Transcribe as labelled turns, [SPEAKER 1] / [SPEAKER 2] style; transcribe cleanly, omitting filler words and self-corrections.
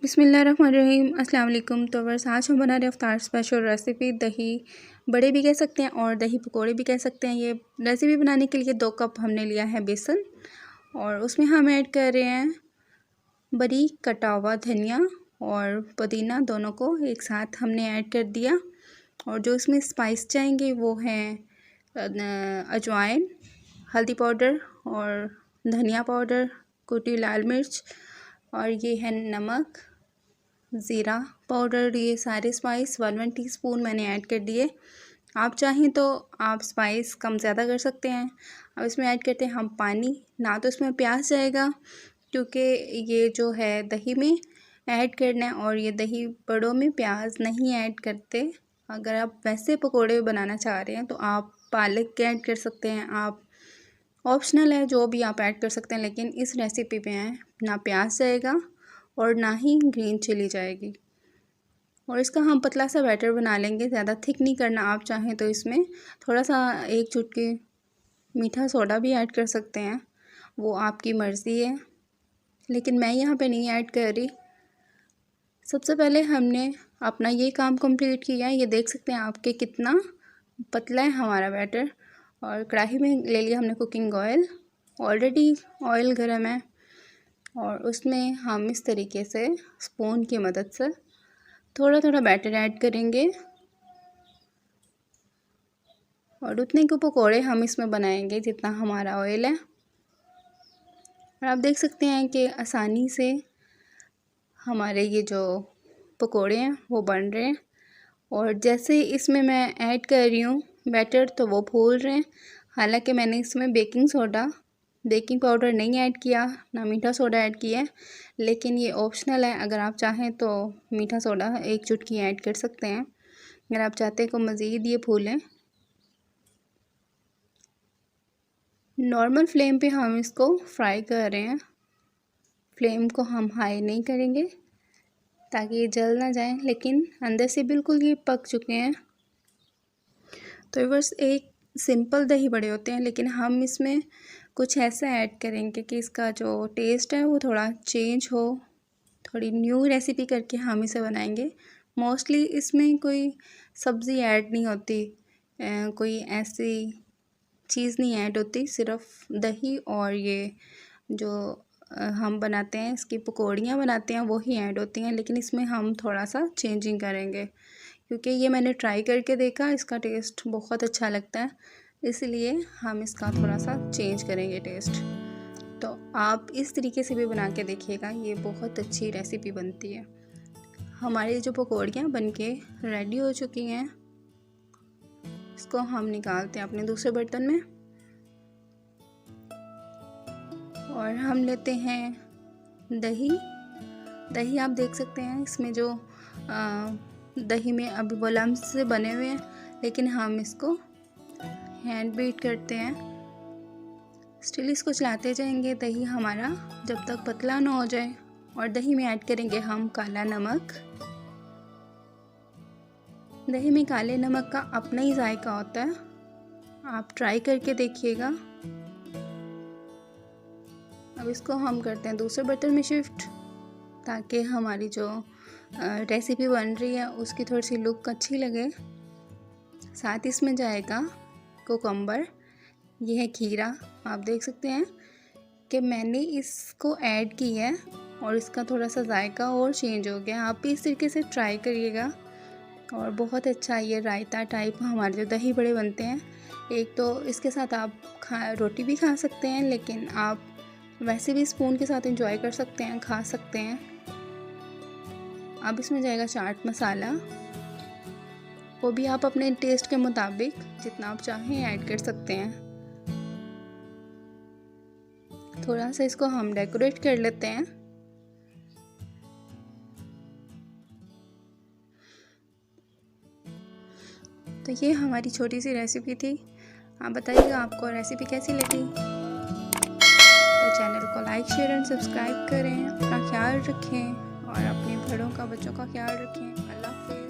[SPEAKER 1] बिस्मिल्लाहिर्रहमानिर्रहीम। अस्सलाम वालेकुम। तो बस आज हम बना रहे हैं इफ्तार स्पेशल रेसिपी, दही बड़े भी कह सकते हैं और दही पकोड़े भी कह सकते हैं। ये रेसिपी बनाने के लिए 2 कप हमने लिया है बेसन और उसमें हम ऐड कर रहे हैं बारीक कटा हुआ धनिया और पुदीना, दोनों को एक साथ हमने ऐड कर दिया। और जो इसमें स्पाइस चाहेंगे वो हैं अजवाइन, हल्दी पाउडर और धनिया पाउडर, कुटी लाल मिर्च और ये है नमक, ज़ीरा पाउडर। ये सारे स्पाइस 1 टीस्पून मैंने ऐड कर दिए। आप चाहें तो आप स्पाइस कम ज़्यादा कर सकते हैं। अब इसमें ऐड करते हैं हम पानी। ना तो इसमें प्याज जाएगा क्योंकि ये जो है दही में ऐड करना है और ये दही बड़ों में प्याज नहीं ऐड करते। अगर आप वैसे पकोड़े बनाना चाह रहे हैं तो आप पालक के ऐड कर सकते हैं। आप ऑप्शनल है, जो भी आप ऐड कर सकते हैं, लेकिन इस रेसिपी पे है ना प्याज जाएगा और ना ही ग्रीन चिली जाएगी। और इसका हम पतला सा बैटर बना लेंगे, ज़्यादा थिक नहीं करना। आप चाहें तो इसमें थोड़ा सा 1 चुटकी मीठा सोडा भी ऐड कर सकते हैं, वो आपकी मर्ज़ी है, लेकिन मैं यहाँ पे नहीं ऐड कर रही। सबसे पहले हमने अपना ये काम कंप्लीट किया। ये देख सकते हैं आपके कितना पतला है हमारा बैटर। और कढ़ाई में ले लिया हमने कुकिंग ऑयल। ऑलरेडी ऑयल गर्म है और उसमें हम इस तरीके से स्पून की मदद से थोड़ा थोड़ा बैटर ऐड करेंगे और उतने के पकोड़े हम इसमें बनाएंगे जितना हमारा ऑयल है। और आप देख सकते हैं कि आसानी से हमारे ये जो पकोड़े हैं वो बन रहे हैं। और जैसे इसमें मैं ऐड कर रही हूँ बैटर तो वो फूल रहे हैं। हालांकि मैंने इसमें बेकिंग पाउडर नहीं ऐड किया, ना मीठा सोडा ऐड किया है, लेकिन ये ऑप्शनल है। अगर आप चाहें तो मीठा सोडा 1 चुटकी ऐड कर सकते हैं अगर आप चाहते हैं कि मज़ीद ये फूलें। नॉर्मल फ्लेम पे हम इसको फ्राई कर रहे हैं। फ्लेम को हम हाई नहीं करेंगे ताकि ये जल ना जाए, लेकिन अंदर से बिल्कुल ये पक चुके हैं। तो बस एक सिंपल दही बड़े होते हैं, लेकिन हम इसमें कुछ ऐसा ऐड करेंगे कि इसका जो टेस्ट है वो थोड़ा चेंज हो। थोड़ी न्यू रेसिपी करके हम इसे बनाएंगे। मोस्टली इसमें कोई सब्ज़ी ऐड नहीं होती, कोई ऐसी चीज़ नहीं ऐड होती, सिर्फ दही और ये जो हम बनाते हैं, इसकी पकौड़ियाँ बनाते हैं, वो ही ऐड होती हैं। लेकिन इसमें हम थोड़ा सा चेंजिंग करेंगे क्योंकि ये मैंने ट्राई करके देखा, इसका टेस्ट बहुत अच्छा लगता है, इसलिए हम इसका थोड़ा सा चेंज करेंगे टेस्ट। तो आप इस तरीके से भी बना के देखिएगा, ये बहुत अच्छी रेसिपी बनती है। हमारी जो पकौड़ियाँ बनके रेडी हो चुकी हैं, इसको हम निकालते हैं अपने दूसरे बर्तन में। और हम लेते हैं दही आप देख सकते हैं इसमें जो दही में अभी वो लम्स से बने हुए हैं, लेकिन हम इसको हैंड बीट करते हैं। स्टिल इसको चलाते जाएंगे दही हमारा जब तक पतला ना हो जाए। और दही में ऐड करेंगे हम काला नमक। दही में काले नमक का अपना ही जायका होता है, आप ट्राई करके देखिएगा। अब इसको हम करते हैं दूसरे बर्तन में शिफ्ट ताकि हमारी जो रेसिपी बन रही है उसकी थोड़ी सी लुक अच्छी लगे। साथ इसमें जाएगा कुकम्बर, ये है खीरा। आप देख सकते हैं कि मैंने इसको ऐड किया है और इसका थोड़ा सा जायका और चेंज हो गया। आप भी इस तरीके से ट्राई करिएगा और बहुत अच्छा ये रायता टाइप हमारे जो दही बड़े बनते हैं। एक तो इसके साथ आप रोटी भी खा सकते हैं, लेकिन आप वैसे भी स्पून के साथ एंजॉय कर सकते हैं, खा सकते हैं। अब इसमें जाएगा चाट मसाला, वो भी आप अपने टेस्ट के मुताबिक जितना आप चाहें ऐड कर सकते हैं। थोड़ा सा इसको हम डेकोरेट कर लेते हैं। तो ये हमारी छोटी सी रेसिपी थी। आप बताइएगा आपको रेसिपी कैसी लगी। तो चैनल को लाइक, शेयर एंड सब्सक्राइब करें। अपना ख्याल रखें और अपने बड़ों का, बच्चों का ख्याल रखें। अल्लाह हाफ़िज़।